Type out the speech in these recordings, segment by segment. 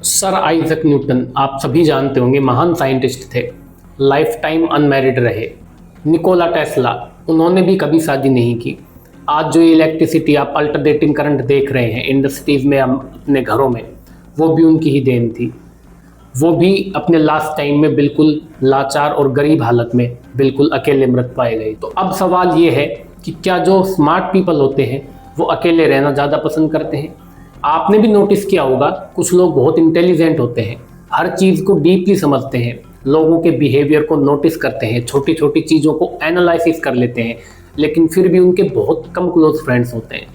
Sir Isaac Newton आप सभी जानते होंगे, महान साइंटिस्ट थे, लाइफ टाइम अनमैरिड रहे। निकोला टेस्ला, उन्होंने भी कभी शादी नहीं की। आज जो इलेक्ट्रिसिटी आप अल्टरनेटिंग करंट देख रहे हैं इंडस्ट्रीज़ में, हम अपने घरों में, वो भी उनकी ही देन थी। वो भी अपने लास्ट टाइम में बिल्कुल लाचार और गरीब हालत में बिल्कुल अकेले मृत पाए गए। तो अब सवाल ये है कि क्या जो स्मार्ट पीपल होते हैं वो अकेले रहना ज़्यादा पसंद करते हैं? आपने भी नोटिस किया होगा, कुछ लोग बहुत इंटेलिजेंट होते हैं, हर चीज़ को डीपली समझते हैं, लोगों के बिहेवियर को नोटिस करते हैं, छोटी छोटी चीज़ों को एनालिसिस कर लेते हैं, लेकिन फिर भी उनके बहुत कम क्लोज फ्रेंड्स होते हैं।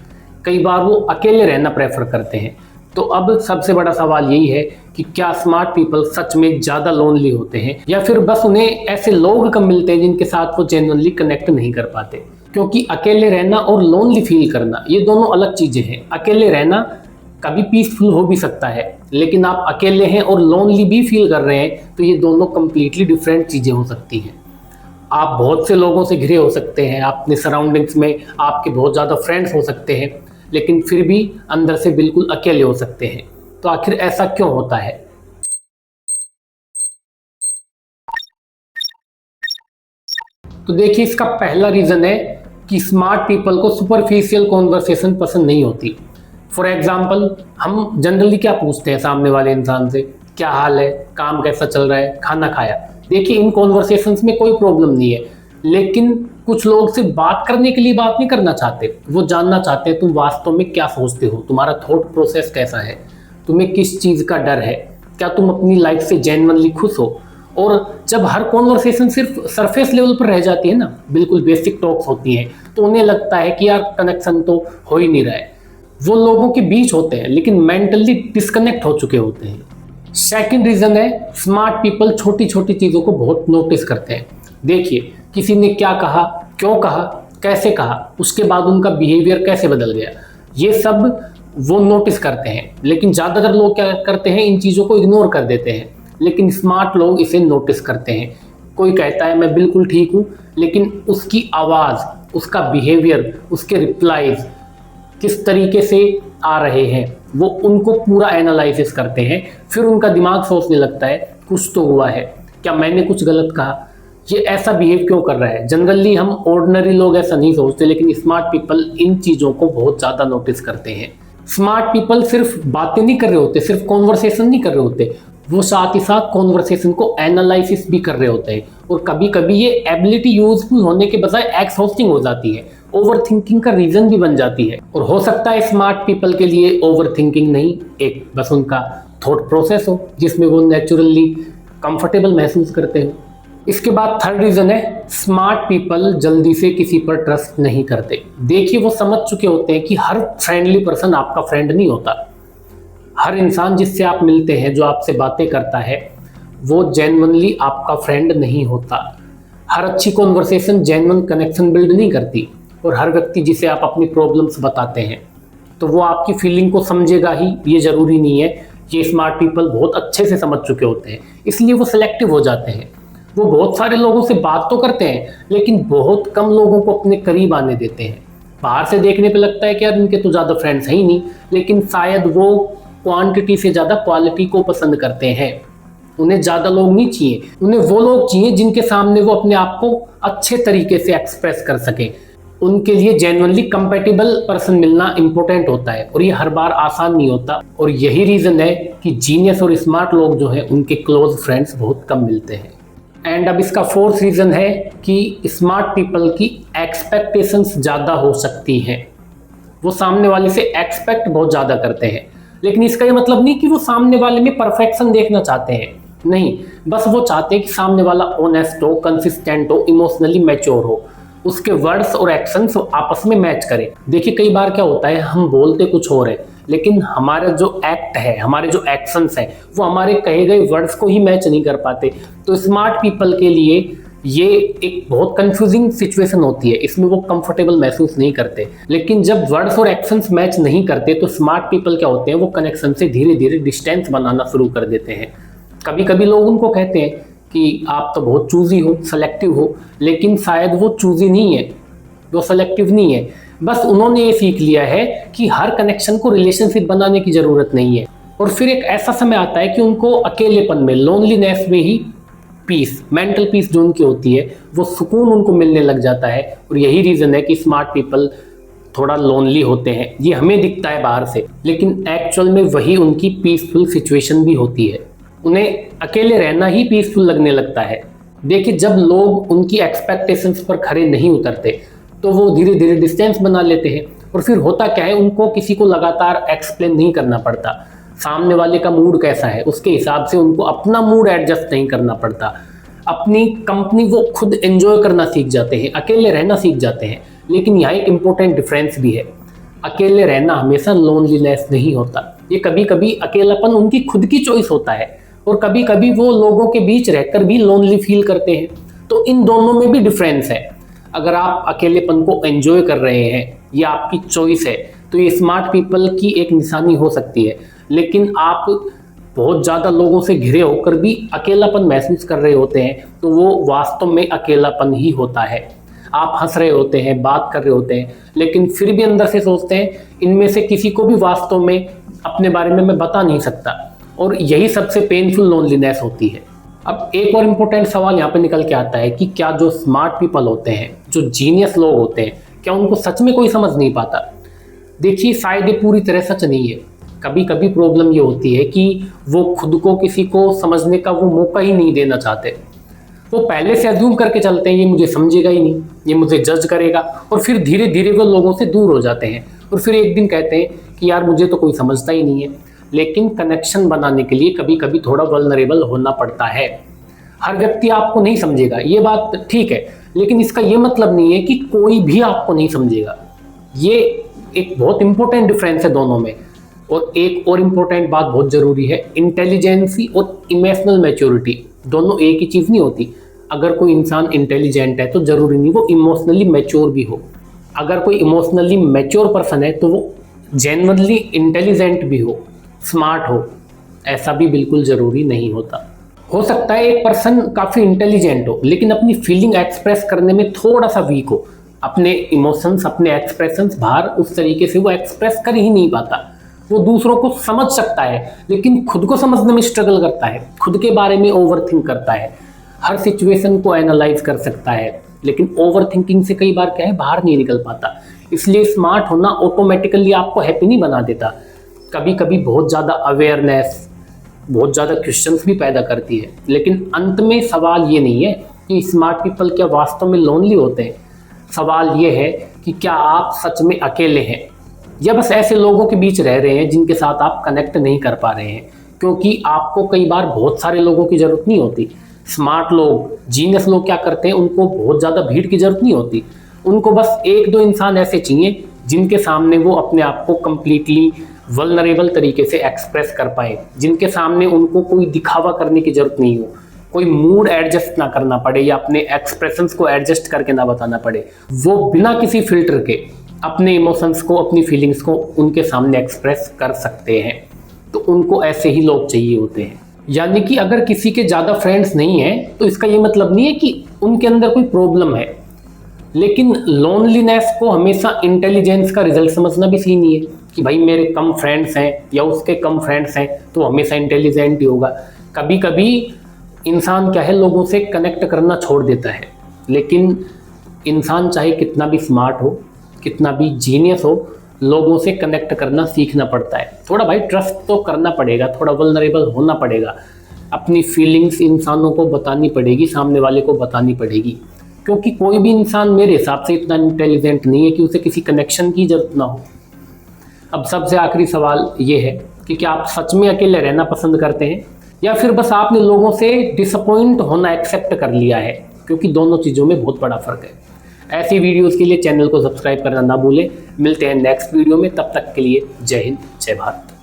कई बार वो अकेले रहना प्रेफर करते हैं। तो अब सबसे बड़ा सवाल यही है कि क्या स्मार्ट पीपल सच में ज़्यादा लोनली होते हैं, या फिर बस उन्हें ऐसे लोग कम मिलते हैं जिनके साथ वो जेन्युइनली कनेक्ट नहीं कर पाते? क्योंकि अकेले रहना और लोनली फील करना ये दोनों अलग चीज़ें हैं। अकेले रहना कभी पीसफुल हो भी सकता है, लेकिन आप अकेले हैं और लोनली भी फील कर रहे हैं तो ये दोनों कंप्लीटली डिफरेंट चीज़ें हो सकती हैं। आप बहुत से लोगों से घिरे हो सकते हैं, अपने सराउंडिंग्स में आपके बहुत ज़्यादा फ्रेंड्स हो सकते हैं, लेकिन फिर भी अंदर से बिल्कुल अकेले हो सकते हैं। तो आखिर ऐसा क्यों होता है? तो देखिए, इसका पहला रीज़न है कि स्मार्ट पीपल को सुपरफिशियल कॉन्वर्सेशन पसंद नहीं होती। फॉर एग्जाम्पल, हम जनरली क्या पूछते हैं सामने वाले इंसान से? क्या हाल है, काम कैसा चल रहा है, खाना खाया? देखिए, इन कॉन्वर्सेशंस में कोई प्रॉब्लम नहीं है, लेकिन कुछ लोग सिर्फ बात करने के लिए बात नहीं करना चाहते। वो जानना चाहते हैं तुम वास्तव में क्या सोचते हो, तुम्हारा थॉट प्रोसेस कैसा है, तुम्हें किस चीज़ का डर है, क्या तुम अपनी लाइफ से जेन्युइनली खुश हो। और जब हर कॉन्वर्सेशन सिर्फ सरफेस लेवल पर रह जाती है ना, बिल्कुल बेसिक टॉक्स होती हैं, तो उन्हें लगता है कि यार कनेक्शन तो हो ही नहीं रहा है। वो लोगों के बीच होते हैं लेकिन मेंटली डिस्कनेक्ट हो चुके होते हैं। सेकंड रीज़न है, स्मार्ट पीपल छोटी छोटी चीज़ों को बहुत नोटिस करते हैं। देखिए, किसी ने क्या कहा, क्यों कहा, कैसे कहा, उसके बाद उनका बिहेवियर कैसे बदल गया, ये सब वो नोटिस करते हैं। लेकिन ज़्यादातर लोग क्या करते हैं, इन चीज़ों को इग्नोर कर देते हैं। लेकिन स्मार्ट लोग इसे नोटिस करते हैं। कोई कहता है मैं बिल्कुल ठीक हूँ, लेकिन उसकी आवाज़, उसका बिहेवियर, उसके रिप्लाईज किस तरीके से आ रहे हैं, वो उनको पूरा एनालिसिस करते हैं। फिर उनका दिमाग सोचने लगता है कुछ तो हुआ है, क्या मैंने कुछ गलत कहा, ये ऐसा बिहेव क्यों कर रहा है। जनरली हम ऑर्डिनरी लोग ऐसा नहीं सोचते, लेकिन स्मार्ट पीपल इन चीज़ों को बहुत ज़्यादा नोटिस करते हैं। स्मार्ट पीपल सिर्फ बातें नहीं कर रहे होते, सिर्फ कॉन्वर्सेशन नहीं कर रहे होते, वो साथ ही साथ कॉन्वर्सेशन को एनालिसिस भी कर रहे होते हैं। और कभी कभी ये एबिलिटी यूजफुल होने के बजाय एक्सहॉस्टिंग हो जाती है, ओवर थिंकिंग का रीजन भी बन जाती है। और हो सकता है स्मार्ट पीपल के लिए ओवर थिंकिंग नहीं, एक बस उनका थॉट प्रोसेस हो जिसमें वो नेचुरली कंफर्टेबल महसूस करते हो। इसके बाद थर्ड रीजन है, स्मार्ट पीपल जल्दी से किसी पर ट्रस्ट नहीं करते। देखिए, वो समझ चुके होते हैं कि हर फ्रेंडली पर्सन आपका फ्रेंड नहीं होता। हर इंसान जिससे आप मिलते हैं, जो आपसे बातें करता है, वो जेन्युइनली आपका फ्रेंड नहीं होता। हर अच्छी कॉन्वर्सेशन जेन्युइन कनेक्शन बिल्ड नहीं करती। और हर व्यक्ति जिसे आप अपनी प्रॉब्लम्स बताते हैं तो वो आपकी फीलिंग को समझेगा ही, ये ज़रूरी नहीं है। ये स्मार्ट पीपल बहुत अच्छे से समझ चुके होते हैं, इसलिए वो सिलेक्टिव हो जाते हैं। वो बहुत सारे लोगों से बात तो करते हैं, लेकिन बहुत कम लोगों को अपने करीब आने देते हैं। बाहर से देखने पे लगता है कि यार इनके तो ज़्यादा फ्रेंड्स हैं ही नहीं, लेकिन शायद वो क्वांटिटी से ज़्यादा क्वालिटी को पसंद करते हैं। उन्हें ज़्यादा लोग नहीं चाहिए, उन्हें वो लोग चाहिए जिनके सामने वो अपने आप को अच्छे तरीके से एक्सप्रेस कर सकें। उनके लिए जेन्युइनली कंपैटिबल पर्सन मिलना इंपॉर्टेंट होता है, और ये हर बार आसान नहीं होता। और यही रीज़न है कि जीनियस और स्मार्ट लोग जो हैं उनके क्लोज फ्रेंड्स बहुत कम मिलते हैं। एंड अब इसका फोर्थ रीज़न है कि स्मार्ट पीपल की एक्सपेक्टेशंस ज़्यादा हो सकती हैं। वो सामने वाले से एक्सपेक्ट बहुत ज़्यादा करते हैं, लेकिन इसका ये मतलब नहीं कि वो सामने वाले में परफेक्शन देखना चाहते हैं। नहीं, बस वो चाहते हैं कि सामने वाला ऑनेस्ट हो, कंसिस्टेंट हो, इमोशनली मैच्योर हो, उसके वर्ड्स और एक्शंस आपस में मैच करें। देखिए, कई बार क्या होता है, हम बोलते कुछ और है, लेकिन हमारा जो एक्ट है, हमारे जो एक्शंस हैं, वो हमारे कहे गए वर्ड्स को ही मैच नहीं कर पाते। तो स्मार्ट पीपल के लिए ये एक बहुत कंफ्यूजिंग सिचुएशन होती है, इसमें वो कंफर्टेबल महसूस नहीं करते। लेकिन जब वर्ड्स और एक्शंस मैच नहीं करते तो स्मार्ट पीपल क्या होते हैं, वो कनेक्शन से धीरे धीरे डिस्टेंस बनाना शुरू कर देते हैं। कभी कभी लोग उनको कहते हैं कि आप तो बहुत चूजी हो, सेलेक्टिव हो, लेकिन शायद वो चूजी नहीं है, वो सेलेक्टिव नहीं है। बस उन्होंने ये सीख लिया है कि हर कनेक्शन को रिलेशनशिप बनाने की ज़रूरत नहीं है। और फिर एक ऐसा समय आता है कि उनको अकेलेपन में, लोनलीनेस में ही पीस, मेंटल पीस जो उनकी होती है, वो सुकून उनको मिलने लग जाता है। और यही रीज़न है कि स्मार्ट पीपल थोड़ा लोनली होते हैं। ये हमें दिखता है बाहर से, लेकिन एक्चुअल में वही उनकी पीसफुल सिचुएशन भी होती है। उन्हें अकेले रहना ही पीसफुल लगने लगता है। देखिए, जब लोग उनकी एक्सपेक्टेशंस पर खरे नहीं उतरते तो वो धीरे धीरे डिस्टेंस बना लेते हैं। और फिर होता क्या है, उनको किसी को लगातार एक्सप्लेन नहीं करना पड़ता सामने वाले का मूड कैसा है, उसके हिसाब से उनको अपना मूड एडजस्ट नहीं करना पड़ता। अपनी कंपनी वो खुद एंजॉय करना सीख जाते हैं, अकेले रहना सीख जाते हैं। लेकिन यहाँ एक इम्पोर्टेंट डिफरेंस भी है, अकेले रहना हमेशा लोनलीनेस नहीं होता। ये कभी कभी अकेलापन उनकी खुद की चॉइस होता है, और कभी कभी वो लोगों के बीच रहकर भी लोनली फील करते हैं। तो इन दोनों में भी डिफरेंस है। अगर आप अकेलेपन को एंजॉय कर रहे हैं, ये आपकी चॉइस है, तो ये स्मार्ट पीपल की एक निशानी हो सकती है। लेकिन आप बहुत ज़्यादा लोगों से घिरे होकर भी अकेलापन महसूस कर रहे होते हैं, तो वो वास्तव में अकेलापन ही होता है। आप हंस रहे होते हैं, बात कर रहे होते हैं, लेकिन फिर भी अंदर से सोचते हैं इनमें से किसी को भी वास्तव में अपने बारे में मैं बता नहीं सकता। और यही सबसे पेनफुल लोनलीनेस होती है। अब एक और इम्पोर्टेंट सवाल यहाँ पे निकल के आता है कि क्या जो स्मार्ट पीपल होते हैं, जो जीनियस लोग होते हैं, क्या उनको सच में कोई समझ नहीं पाता? देखिए, शायद ये पूरी तरह सच नहीं है। कभी कभी प्रॉब्लम ये होती है कि वो खुद को किसी को समझने का वो मौका ही नहीं देना चाहते। वो पहले से अज्यूम करके चलते हैं ये मुझे समझेगा ही नहीं, ये मुझे जज करेगा, और फिर धीरे धीरे वो लोगों से दूर हो जाते हैं। और फिर एक दिन कहते हैं कि यार मुझे तो कोई समझता ही नहीं है। लेकिन कनेक्शन बनाने के लिए कभी कभी थोड़ा वल्नरेबल होना पड़ता है। हर व्यक्ति आपको नहीं समझेगा, ये बात ठीक है, लेकिन इसका ये मतलब नहीं है कि कोई भी आपको नहीं समझेगा। ये एक बहुत इंपॉर्टेंट डिफरेंस है दोनों में। और एक और इम्पोर्टेंट बात बहुत ज़रूरी है, इंटेलिजेंसी और इमोशनल मैच्योरिटी दोनों एक ही चीज़ नहीं होती। अगर कोई इंसान इंटेलिजेंट है तो ज़रूरी नहीं वो इमोशनली मैच्योर भी हो। अगर कोई इमोशनली मैच्योर पर्सन है तो वो जेन्युइनली इंटेलिजेंट भी हो, स्मार्ट हो, ऐसा भी बिल्कुल ज़रूरी नहीं होता। हो सकता है एक पर्सन काफ़ी इंटेलिजेंट हो लेकिन अपनी फीलिंग एक्सप्रेस करने में थोड़ा सा वीक हो। अपने इमोशंस, अपने एक्सप्रेशंस बाहर उस तरीके से वो एक्सप्रेस कर ही नहीं पाता। वो दूसरों को समझ सकता है लेकिन खुद को समझने में स्ट्रगल करता है, खुद के बारे में ओवर थिंक करता है, हर सिचुएशन को एनालाइज कर सकता है, लेकिन ओवर थिंकिंग से कई बार क्या है, बाहर नहीं निकल पाता। इसलिए स्मार्ट होना ऑटोमेटिकली आपको हैप्पी नहीं बना देता। कभी कभी बहुत ज़्यादा अवेयरनेस बहुत ज़्यादा क्वेश्चंस भी पैदा करती है। लेकिन अंत में सवाल ये नहीं है कि स्मार्ट पीपल क्या वास्तव में लोनली होते हैं। सवाल ये है कि क्या आप सच में अकेले हैं या बस ऐसे लोगों के बीच रह रहे हैं जिनके साथ आप कनेक्ट नहीं कर पा रहे हैं। क्योंकि आपको कई बार बहुत सारे लोगों की ज़रूरत नहीं होती। स्मार्ट लोग, जीनियस लोग क्या करते हैं, उनको बहुत ज़्यादा भीड़ की ज़रूरत नहीं होती। उनको बस एक दो इंसान ऐसे चाहिए जिनके सामने वो अपने आप को कंप्लीटली वल्नरेबल तरीके से एक्सप्रेस कर पाए, जिनके सामने उनको कोई दिखावा करने की ज़रूरत नहीं हो, कोई मूड एडजस्ट ना करना पड़े या अपने एक्सप्रेशंस को एडजस्ट करके ना बताना पड़े। वो बिना किसी फिल्टर के अपने इमोशंस को, अपनी फीलिंग्स को उनके सामने एक्सप्रेस कर सकते हैं। तो उनको ऐसे ही लोग चाहिए होते हैं। यानी कि अगर किसी के ज़्यादा फ्रेंड्स नहीं हैं तो इसका ये मतलब नहीं है कि उनके अंदर कोई प्रॉब्लम है। लेकिन लोनलीनेस को हमेशा इंटेलिजेंस का रिजल्ट समझना भी सही नहीं है कि भाई मेरे कम फ्रेंड्स हैं या उसके कम फ्रेंड्स हैं तो हमेशा इंटेलिजेंट ही होगा। कभी कभी इंसान क्या है, लोगों से कनेक्ट करना छोड़ देता है। लेकिन इंसान चाहे कितना भी स्मार्ट हो, कितना भी जीनियस हो, लोगों से कनेक्ट करना सीखना पड़ता है। थोड़ा भाई ट्रस्ट तो करना पड़ेगा, थोड़ा वल्नरेबल होना पड़ेगा, अपनी फीलिंग्स इंसानों को बतानी पड़ेगी, सामने वाले को बतानी पड़ेगी। क्योंकि कोई भी इंसान मेरे हिसाब से इतना इंटेलिजेंट नहीं है कि उसे किसी कनेक्शन की जरूरत ना हो। अब सबसे आखिरी सवाल ये है कि क्या आप सच में अकेले रहना पसंद करते हैं या फिर बस आपने लोगों से डिसअपॉइंट होना एक्सेप्ट कर लिया है? क्योंकि दोनों चीज़ों में बहुत बड़ा फ़र्क है। ऐसी वीडियोस के लिए चैनल को सब्सक्राइब करना ना भूलें। मिलते हैं नेक्स्ट वीडियो में, तब तक के लिए जय हिंद, जय भारत।